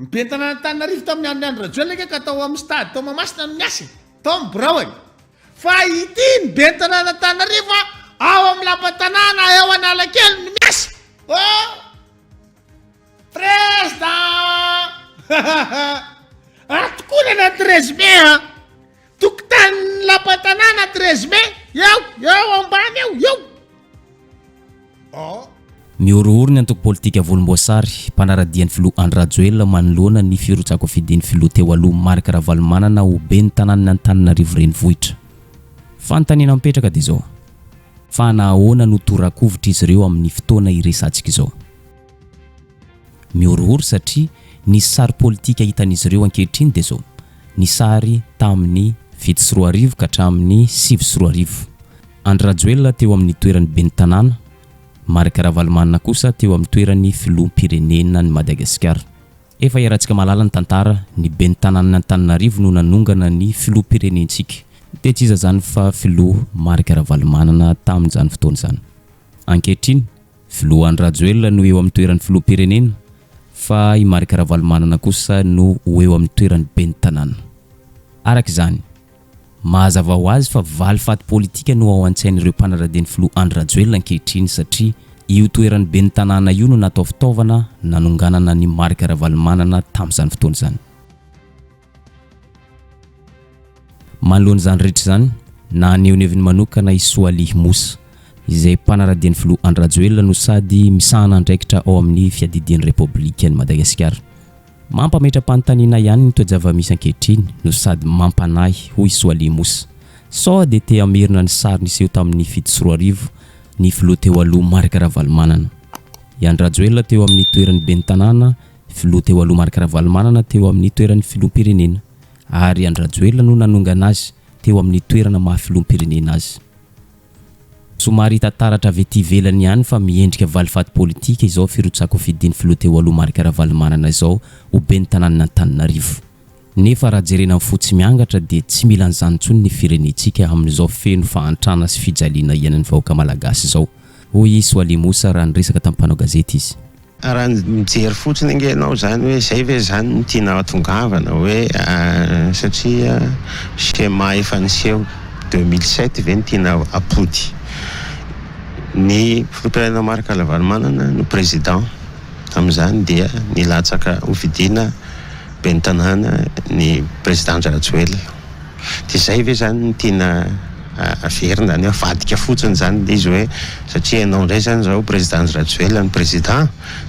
Mipentana Antananarivo tamin'ny andro Rajoelina ka tao amin'ny stade tao Mahamasina no miasa tao amin'ny Birao fa ity mibentana Antananarivo ao amin'ny Lapatanana eo Analakely no miasa président atokonana 13 mai tokotany Lapatanana 13 mai eo ambany eo miorooro ny antoko politika volomboasary mpanaradian'ny filoha Andry Rajoelina manoloana ny firotsako fidin'ny filoha teo aloha Marc Ravalomanana ho ben'ny tanàn'ny Antananarivo renivohitra. Fanontaniana mipetraka dia izao fa nahoana no torakovitra izy ireo amin'ny fotoana iresantsika izao. Miorooro satria ny sary politika hitan'izy ireo ankehitriny dia izao ny sary tamin'ny 7 ka hatramin'ny 7 Andry Rajoelina teo amin'ny toeran'ny ben'ny tanàna, Marc Ravalomanana kosa teo amin'ny toeran'ny filoham-pirenena ny Madagasikara. Efa iarahantsika malala ny tantara ny ben'ny tanàn'ny Antananarivo no nanongana ny filoham-pirenentsika. Dia tsy iza zany fa filoha Marc Ravalomanana tamin'izany fotoana izany. Ankehitriny filoha Andry Rajoelina no eo amin'ny toeran'ny filoham-pirenena fa i Marc Ravalomanana kosa no eo amin'ny toeran'ny ben'ny tanàna. Araka izany mazava ho azy fa valifaty politika no ao an-tsain'ireo mpanaradian'ny filoha Andry Rajoelina ankehitriny satria io toeran'ny ben'ny tanàna io no natao fitaovana nanonganana ny Marc Ravalomanana tamin'izany fotoana izany. Manoloana izany rehetra izany na anehoneviny manokana i Soalia Mosa izay mpanaradian'ny filoha Andry Rajoelina no sady misahana andraikitra ao amin'ny fiadidian'ny Repoblikan'i Madagasikara. Mampametra-panontaniana ihany ny toe-java-misy ankehitriny no sady mampanahy hoy Soalia Mosa. Sao dia te hamerina ny sary niseho tamin'ny 7 ny filoha teo aloha Marc Ravalomanana. I Andry Rajoelina teo amin'ny toeran'ny ben'ny tanàna, filoha teo aloha Marc Ravalomanana teo amin'ny toeran'ny filoham-pirenena ary Andry Rajoelina no nanongana azy teo amin'ny toerana mahafiloham-pirenena azy. Somary tantaratra vety ivelany ihany fa miendrika valifaty politika izao firotsako fidin'ny filoha teo aloha Marc Ravalomanana izao ho ben'ny tanàn'ny Antananarivo. Nefa raha jerena amin'ny fotsy miangatra dia tsy mila an'izany intsony ny firenentsika amin'izao feno fahantrana sy fijaliana iainan'ny vahoaka malagasy izao. Hoy Soalia Mosa raha niresaka tamin'ny mpanao gazety izy. Raha mijery fotsiny ange ianao zany hoe zay ve zany no tiana hatongavana hoe satria schéma efa niseho 2007 ve no tiana apody. Ny filoham-pirenena Marc Ravalomanana no président tamin'izany dia nilatsaka ho fidiana ben'ny tanàna ny président Andry Rajoelina. Dia zay ve zany no tiana averina ny avadika fotsiny zany izy hoe satria ianao indray zany zao président Andry Rajoelina ny président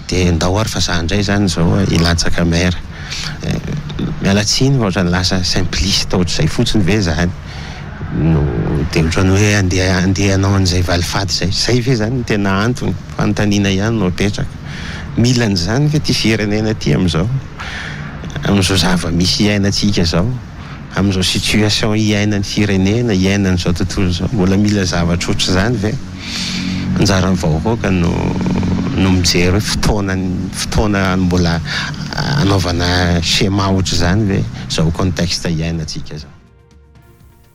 dia ndao ary fa za indray zany zao ilatsaka maire. Mialatsiny fa ohatrany lasa simpliste ohatr'izay fotsiny ve zany no dia ohatrany hoe andehanao an'izay valifaty zay ve zany no tena antony fanontaniana ihany no apetraka. Mila an'izany ve ty firenena ty amin'izao amin'izao zava-misy iainantsika zao amin'izao situation iainan'ny firenena iainan'izao tontolo izao mbola mila zavatra ohatr' izany ve anjaran'ny vahoaka no mijery hoe fotoana mbola anaovana schéma ohatr' izany ve zao contexte iainantsika zao.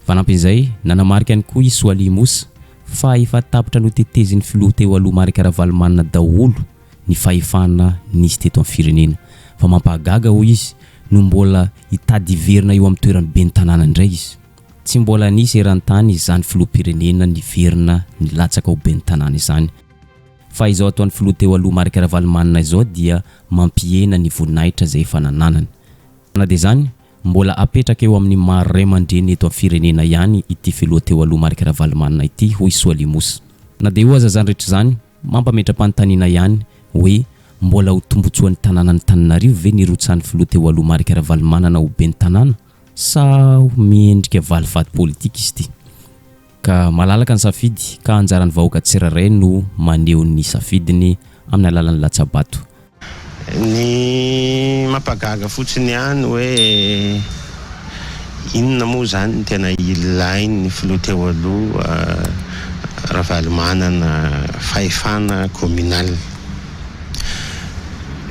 Fanampin'izay nanamarika ihany koa i Soalia Mosa fa efa tapitra no tetezin'ny filoha teo aloha Marc Ravalomanana daholo ny fahefana nisy teto amin'ny firenena fa mampahagaga hoy izy no mbola hitady hiverina eo amin'ny toeran'ny ben'ny tanàna indray izy. Tsy mbola nisy eran-tany izany filoham-pirenena niverina nilatsaka ho ben'ny tanàna izany. Fa izao ataon'ny filoha teo aloha Marc Ravalomanana izao dia mampihena ny voninahitra izay efa nananany. Na dia izany mbola apetraka eo amin'ny maharay aman-dreny eto amin'ny firenena ihany ity filoha teo aloha Marc Ravalomanana ity hoy Soalia Mosa. Na dia io aza zany rehetra izany mampametra-panontaniana ihany hoe mbola ho tombotsoan'ny tanànan'ny Antananarivo ve nirotsan'ny filoha teo aloha Marc Ravalomanana ho ben'ny tanàna sa miendrika valifaty politika izy ity. Ka malalaka ny safidy ka anjaran'ny vahoaka tsirairay no maneho ny safidiny amin'ny alalan'ny latsabato. Ny mampagaga fotsiny ihany hoe inona moa zany ny tena ilainy ny filoha teo aloha Ravalomanana fahefana communal.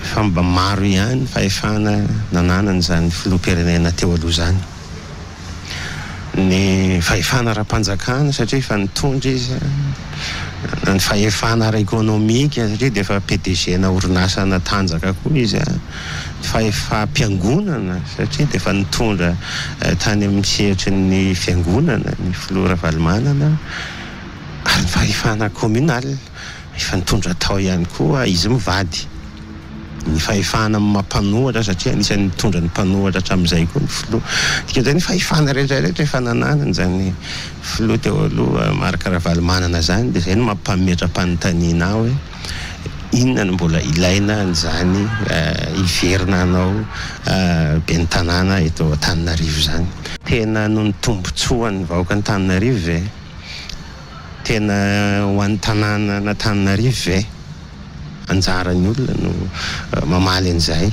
Fa mba maro ihany fahefana nananany zany filoham-pirenena teo aloha zany. Ny fahefana ara-panjakana satria fa nitondra izy ny fahefana ara-ekonomika satria dia efa PDG na orinasa natanjaka koa izy faefampiangonana satria dia efa nitondra tany amin'ny sehatry ny fiangonana ny filoha Ravalomanana ary ny fahefana communal efa nitondra tao ihany koa izy mivady ny fahefana amin'ny mampanohatra satria anisan'ny nitondra ny mpanohatra hatramin'izay koa ny filoha dikan'izay ny fahefana rehetrarehetra efa nananany zany filoha teo aloha Marc Ravalomanana zany dia izay no mampametram-panontaniana hoe inona no mbola ilaina an'izany iverina anao ben'ny tanàna eto Antananarivo zany tena no ny tombontsoan'ny vahoaka ny Antananarivo ve tena ho an'ny tanàna n'Antananarivo ve anjarany olona no mamaly an'izay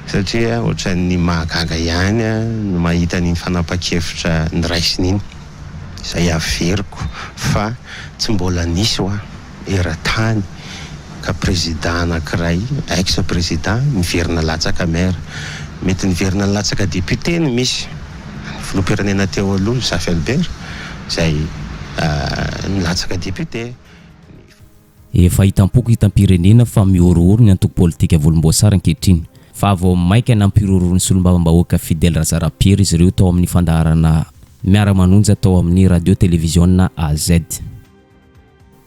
satria ohatran'ny mahagaga ihany no mahita ny fanapa-kevitra ny raisin'iny izay averiko fa tsy mbola nisy ho eran-tany ka président anankiray ex président niverina latsaka maire mety niverina latsaka député ny misy filoham-pirenena teo aloha Safy Albert izay nilatsaka député efa hitam-poko hitam-pirenena fa miorooro ny antoko politika volomboasary ankehitriny fa vao maika nampirorory ny solombavambahoaka Fidèle Razarapiera izy ireo tao amin'ny fandaharana miara-manonja tao amin'ny radio télévision AZ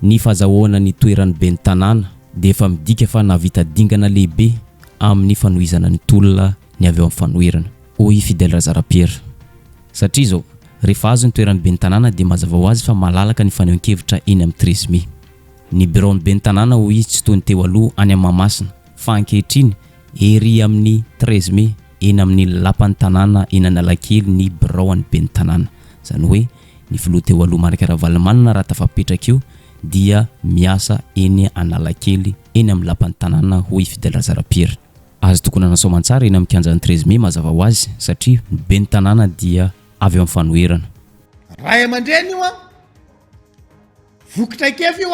ny fahazahoana ny toerany ben'ny tanàna dia efa midika fa navita dingana lehibe amin'ny fanohizana ny tolona ny avy eo amin'ny fanoherana hoy Fidèle Razarapiera satria zao rehefa azo ny toerany ben'ny tanàna dia mazava ho azy fa malalaka ny fanehoan-kevitra eny amin'ny 13 mai ny bureau ben'ny tanàna hoy izy tsy toy ny teo aloha any amin'ny Mahamasina fa ankehitriny ery amin'ny 13 mai eny amin'ny lapan'ny tanàna eny Analakely ny bureau ny ben'ny tanàna zany hoe ny filoha teo aloha Marc Ravalomanana raha tafapetraka io dia miasa eny Analakely eny amin'ny lapan'ny tanàna hoy Fidèle Razarapiera azo tokony anasoamantsara eny amin'ny kianjan'ny 13 mai mazava ho azy satria ben'ny tanàna dia avy eo amin'ny fanoherana ray aman-dreny io vokitra kefy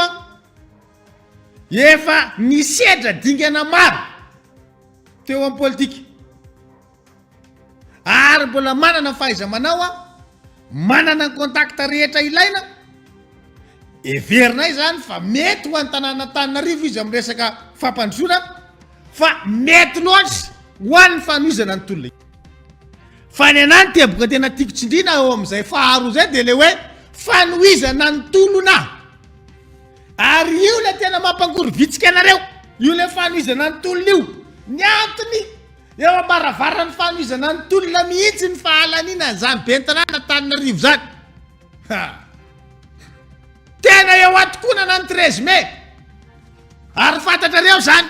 io efa nisedra dingana maro teo amin'ny politika ary mbola manana fahaiza manao manana ny kontakta rehetra ilaina everinay zany fa mety ho an'ny tanàna Antananarivo izy amin'ny resaka fampandrosoana fa mety loatra ho an'ny fanohizana ny tolona fa ny anany teboka tena tiako tsindrina eo amin'izay faharoa zay dia le hoe fanohizana ny tolona ary io le tena mampangory vitsika anareo io le fanohizana ny tolona io ny antony eo ambaravarana ny fanohizana ny tolona mihitsy ny fahalanina zany ben'ny tanàna Antananarivo zany tena eo atokonana ny 13 mai ary fantatrareo zany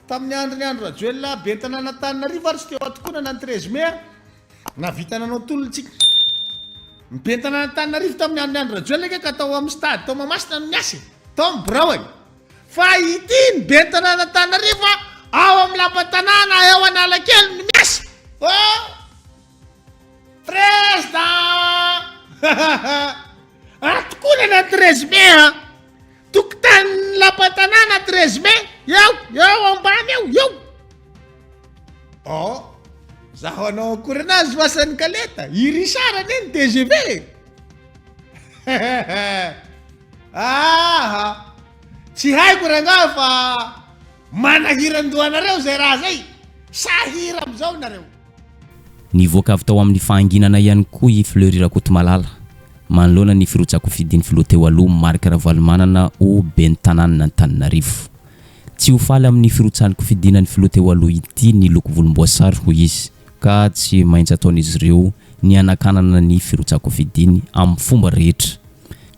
tamin'ny andro Rajoelina ben'ny tanàna Antananarivo ary sy teo atokonana ny 13 mai navita nanao tolontsika ny ben'ny tanàna Antananarivo tamin'ny andro Rajoelina ka tao amin'ny stade tao Mahamasina no miasa tao amin'ny birao fa ity ny ben'ny tanàna Antananarivo ao amin'ny lapan-tanàna eo Analakely no miasa président atokonana 13 mai tokotany lapan-tanàna 13 mai eo ambany eo zaho anao akoranazy vasan'ny kaleta irisarany eny TGV tsy haiko rangaha fa manahiran-dohanareo zay raha zay sahira am'izao nareo nivoaka avy tao amin'ny fahanginana ihany koa i Fleury Rakotomalala manoloana ny firotsako fidiny filoha teo aloha Marc Ravalomanana ho ben'ny tanàna Antananarivo tsy ho faly amin'ny firotsaniko fidinany filoha teo aloha ity ny loko volomboasary hoy izy ka tsy maintsy ataon'izy ireo ny anakanana ny firotsako fidiny amin'ny fomba rehetra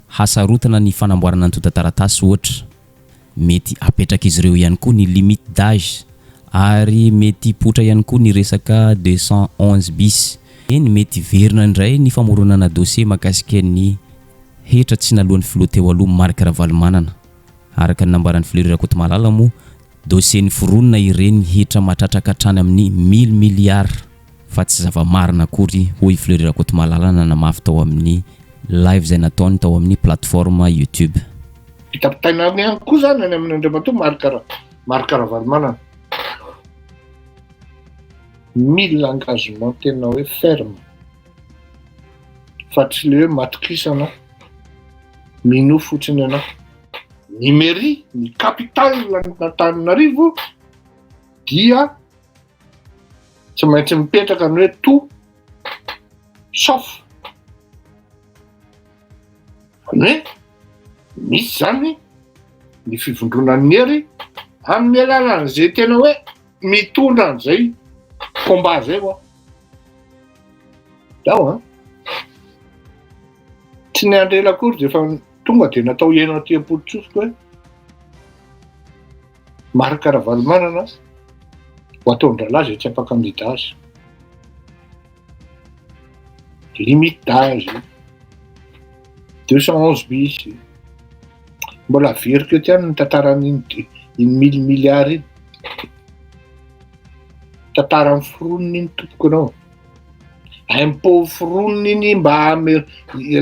hasarotana ny fanamboarana ny tota-taratasy ohatra mety apetraka izy ireo ihany koa ny limite d'âge ary mety potra ihany koa ny resaka 211 bis eny mety verina indray ny famoronana dossier makasika ny hetra tsy nalohan'ny filoha teo aloha Marc Ravalomanana araka ny nambaran'ny Fleury Rakotomalala moa dossier ny foronina ireny hetra matratraka hatrany amin'ny 1000 milliards fa tsy zava-marina akory hoy Fleury Rakotomalala nanamafy tao amin'ny live zay nataony tao amin'ny plateforme YouTube Pitapitainarny ihany koa zany any amin'ny andriamatoa Marc Ravalomanana 1000 engagement tena hoe ferme fa tsy le hoe matokisana mino fotsiny anao ny mairie ny capitale l'Antananarivo dia tsy maintsy mipetraka ny hoe to sauf hoe misy zany ny fivondronan'ny hery amin'ny alalan'izay tena hoe mitondra an'izay combat zay ho dao tsy ny andrela akory de efa tonga de natao iena aty am-polotsofoka hoe Marc Ravalomanana ho ataon-dralahy zay tsy ampakandida azy limite d'âge 211 bis mbola veriko eo tiany ny tantaran'iny 1000 milliards iny tantaran'ny foroniny iny tompokonao impôt foroniny iny mba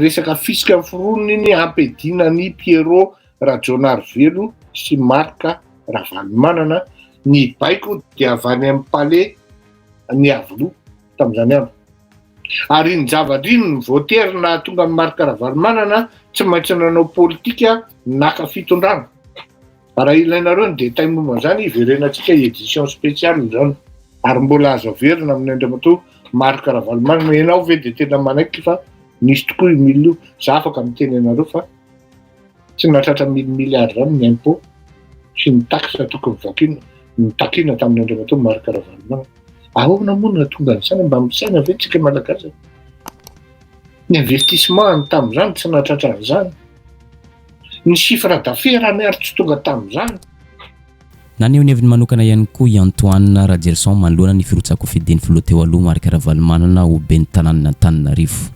resaka fisika amin'ny foroniny iny ampedinany Pierrot Rajonarivelo sy Marc Ravalomanana ny baiko dia avy any amin'ny palais ny avoloa tamin'izany andro ary ny zavatra iny ny voatery na tonga amin'ny Marc Ravalomanana tsy maintsy nanao politika naka fitondrana raha ilainareo ny détail momba zany iverenantsika édition spéciale zany ary mbola azo averina amin'ny andriamatoa Marc Ravalomanana ianao ve de tena manaiky fa nisy tokoa io mille io za afaka miteny anareo fa tsy nahatratra 1000 milliards zany ny impôt sy ny taxe tokony vakina ny takina tamin'ny andriamatoa Marc Ravalomanana ahoana moa na tonga n'izany mba misaina ve tsika malagasy ny investissement tamin'izany tsy nahatratra an'izany ny chiffre d'affaires miaro tsy tonga tamin'izany Naneho ny heviny manokana ihany koa i Antoine Radjerson manoloana ny firotsako fidiny filoha teo aloha Marc Ravalomanana ho ben'ny tanàna Antananarivo.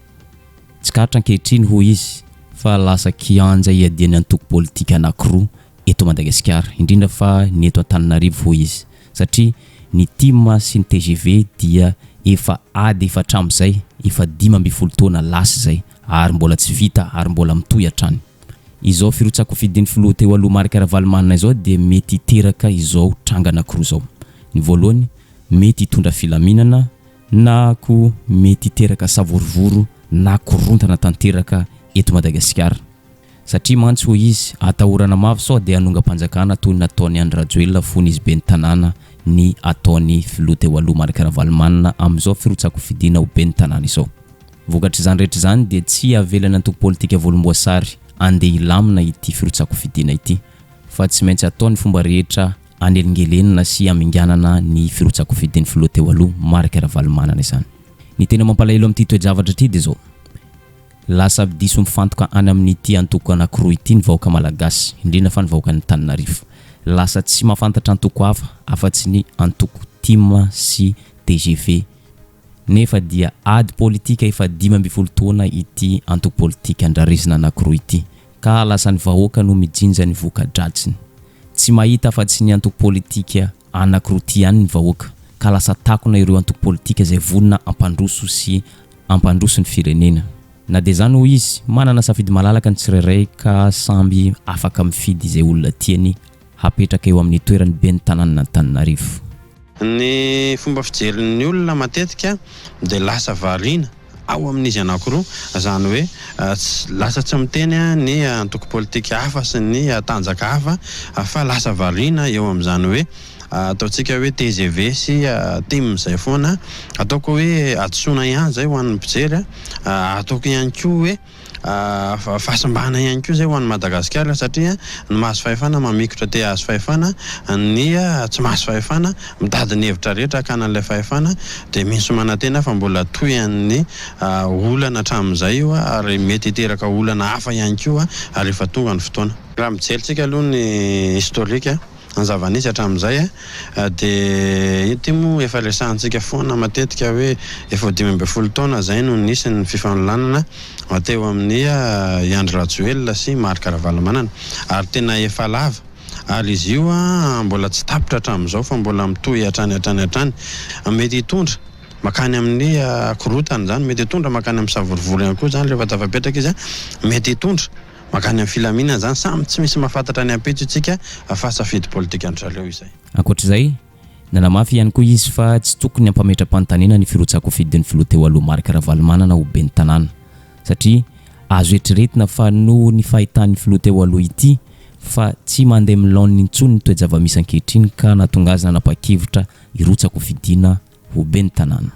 Tsy karatra ankehitriny ho izy fa lasa kianja iadiany antoko politika anankiroa eto Madagasikara, indrindra fa ny eto Antananarivo ho izy satria ny TIM sy ny TGV dia efa ady efa hatramin'izay efa 12 taona lasa zay ary mbola tsy vita ary mbola mitohy hatrany. Izao firotsako fidiny filoha teo aloha Marc Ravalomanana izao dia mety hiteraka izao tranga anankiroa izao. Ny voalohany mety hitondra filaminana na ko mety hiteraka savorovoro na korontana tanteraka eto Madagasikara. Satria mantsy ho izy atahorana mafy sao dia hanonga-panjakana toy ny nataony Andry Rajoelina fony izy ben'ny tanàna ny ataony filoha teo aloha Marc Ravalomanana amin'izao firotsako fidina ho ben'ny tanàna izao. Vokatry izany rehetra izany dia tsy avelana antoko politika volomboasary andeha ilamina ity firotsako fidina ity fa tsy maintsy ataony fomba rehetra anelingelenina sy aminganana ny firotsako fidiny filoha teo aloha Marc Ravalomanana izany. Ny tena mampalahelo amin'ity toe-javatra ity dia zao lasa diso mifantoka any amin'ity antoko anankiroa ity ny vahoaka malagasy indrindra fa ny vahoaka ny Antananarivo lasa tsy mahafantatra antoko hafa afa-tsy ny antoko TIM sy TGV nefa dia ady politika efa 12 taona ity antoko politika andrarezina anankiroa ity ka lasa ny vahoaka no mijinja ny voka-dratsiny tsy mahita afa-tsy ny antoko politika anankiroa ty ihany ny vahoaka ka lasa takona ireo antoko politika izay vonona ampandroso sy ampandroso ny firenena. Na dia zany ho izy manana safidy malalaka ny tsirairay ka samby afaka mifidy izay olona tiany hapetraka eo amin'ny toerany ben'ny tanàna Antananarivo. Ny fomba fijeren'ny olona matetika dia lasa variana ao amin'izy anankiroa zany hoe lasa tsy miteny ny antoko politika hafa sy ny tanjaka hafa fa lasa variana eo amin'izany hoe ataontsika hoe TGV sy TIM zay foana ataoko hoe adsoina ihany zay ho an'ny mpijery ataoko ihany koa hoe fahasambahana ihany koa zay ho an'ny Madagasikara satria ny mahazo fahefana mamikotra te hazo fahefana ny tsy mahazo fahefana mitady ny hevitra rehetra hakanan'ilay fahefana dia misy manantena fa mbola toyan'ny olana hatramin'izay io ary mety hiteraka olana hafa ihany koa ary efa tonga ny fotoana. Raha mijerytsika aloha ny historika ny zava-nisy hatramin'izay dia ity moa efa resahantsika foana matetika hoe efa 12 taona zay no nisy ny fifanolonana teo amin'ny Andry Rajoelina sy Marc Ravalomanana ary tena efa lava ary izy io mbola tsy tapitra hatramin'izao fa mbola mitohy hatrany mety hitondra makany amin'ny korotana zany mety hitondra makany amin'ny savorovoro ihany koa zany rehefa tafapetraka izy mety hitondra makany amin'ny filaminana zany samy tsy misy mahafantatra ny ampitsitsika fa safidy politika andrareo izay. Ankoatr'izay nanamafy ihany koa izy fa tsy tokony hampametra-panontaniana ny firotsako fidiny filoha teo aloha Marc Ravalomanana ho ben'ny tanàna satria azo eritreretina fa no ny fahitan'ny filoha teo aloha ity fa tsy mandeha milony intsony ny toejava-misy ankehitriny ka natongazana nanapa-kevitra irotsako fidina ho be ny tanàna.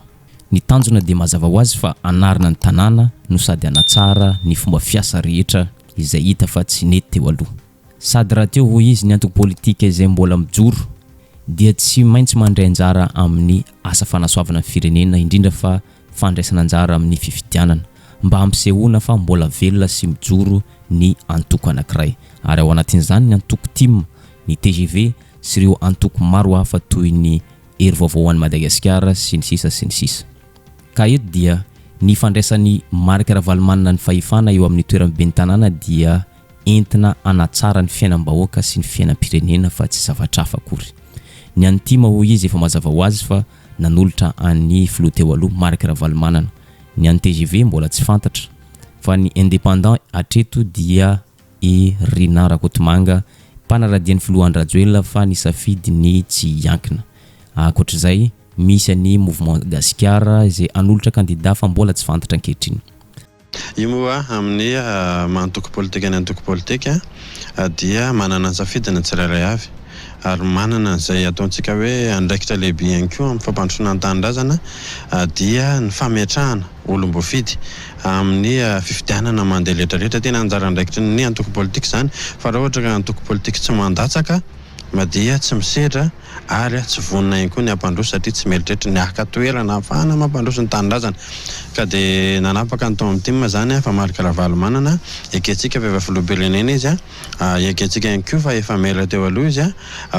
Ny tanjona dia mazava ho azy fa anarina ny tanàna no sady anatsara ny fomba fiasa rehetra izay hita fa tsy nety teo aloha. Sady raha teo hoy izy ny antoko politika izay mbola mijoro dia tsy maintsy mandray anjara amin'ny asa fanasoavana ny firenena, indrindra fa fandraisana anjara amin'ny fifidianana mba hampisehoana fa mbola velona sy mijoro ny antoko anankiray. Ary ao anatin'izany ny antoko TIM, ny TGV sy ireo antoko maro hafa toy ny Hery Vaovao an'i Madagasikara sy ny sisa sy ny sisa. Ka eto dia ny fandraisan'ny Marc Ravalomanana ny fahefana eo amin'ny toerana be ny tanàna dia entina anatsara ny fiainam-bahoaka sy ny fiainam-pirenena fa tsy zavatra hafa akory. Ny an'ny TIM hoy izy efa mazava ho azy fa nanolotra an'ny filoha teo aloha Marc Ravalomanana. Ny an'ny TGV mbola tsy fantatra fa ny indépendant atreto dia Rina Rakotomanga, mpanaradian'ny filohan'ny Rajoelina fa nisafidy ny tsy hiankina. Ankoatr'izay misy ny mouvement Gasikara izay anolotra candidat fa mbola tsy fantatra ankehitriny. Io moa amin'ny antoko politika ny antoko politika dia manana ny safidina tsirairay avy ary manana izay ataontsika hoe andraikitra lehibe ihany koa amin'ny fampandrosoana ny tanindrazana dia ny fametrahana olom-boafidy amin'ny fifidianana mandeha rehetrarehetra. Tena anjara andraikitra ny antoko politika izany fa raha ohatra ka antoko politika tsy mandatsaka dia tsy misedra ary tsy vonina ihany koa ny ampandroso satria tsy mieritreritra ny aka toerana ahafahana mampandroso ny tanindrazana. Ka dia nanapaka ny tao amin'ny TIM zany fa Marc Ravalomanana ekentsika fa efa filoha-pirenena izy ekentsika ihany koa fa efa mela teo aloha izy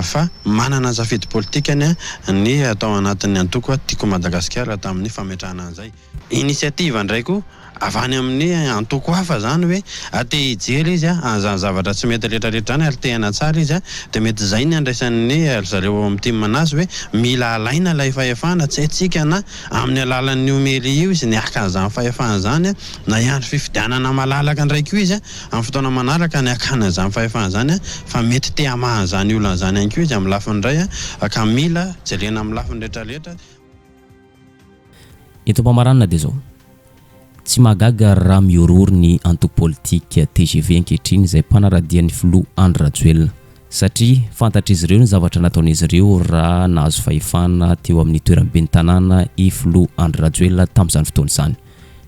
fa manana ny safidy politikany ny atao anatin'ny antoko tiako Madagasikara tamin'ny fametrahana an'izay. Initiative ndraiky avy any amin'ny antoko hafa zany hoe te hijery izy zany zavatra tsy mety rehetrarehetra zany ary te hanatsara izy dia mety zay ny andraisan'ny zareo amin'ny TIM anazy hoe mila alaina ilay fahefana tsy haintsika na amin'ny alalan'ny numéri io izy niaka an'izany fahefana zany na iandro fifidianana malalaka ndraiky io izy amin'ny fotoana manaraka ny akana izany fahefana zany fa mety te hamaha zany olona zany ihany koa izy amin'ny lafiny iray ka mila jerena amin'ny lafiny rehetrarehetra. Eto mpamaranana dia zao tsy mahagaga raha miorory ny antoko politika TGV ankehitriny izay mpanaradian'ny filoha Andry Rajoelina satria fantatr'izy ireo ny zavatra nataon'izy ireo raha nahazo fahefana teo amin'ny toerana be ny tanàna i filoha Andry Rajoelina tamin'izany fotoana izany.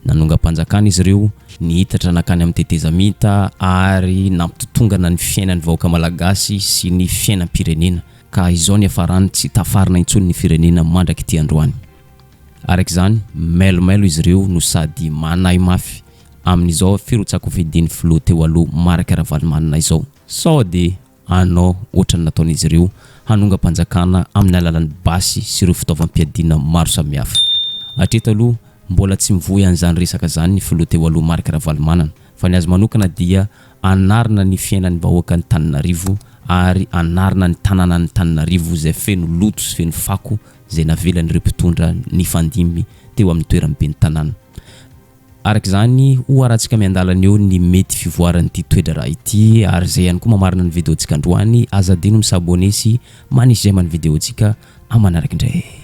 Nanonga-panjakana izy ireo, nihitatra nakany amin'ny tetezamita ary nampitotongana ny fiainan'ny vahoaka malagasy sy ny fiainam-pirenena ka izao ny hafarany tsy tafarina intsony ny firenena mandraka ity androany. Araka izany mailomelo izy ireo no sady manahy mafy amin'izao firotsako fidin'ny filoha teo aloha Marc Ravalomanana izao. Sao dia anao ohatrany nataon'izy ireo hanonga-panjakana amin'ny alalan'ny basy sy ireo fitaovam-piadiana maro samihafa. Hatreto aloha mbola tsy mivoy an'izany resaka zany ny filoha teo aloha Marc Ravalomanana fa ny azy manokana dia anarina ny fiainan'ny vahoaka ny Tananarivo ary anarina ny tanànan'ny Tananarivo izay feno loto sy feno fako izay navelan'ireo mpitondra ny fandimby teo amin'ny toerana be ny tanàna. Araka izany ho arahantsika miandalana eo ny mety fivoaran'ity toedra raha ity ary izay ihany koa mamarina ny videontsika androany azadino misabone sy manisy izay man'ny videontsika amanaraka indray.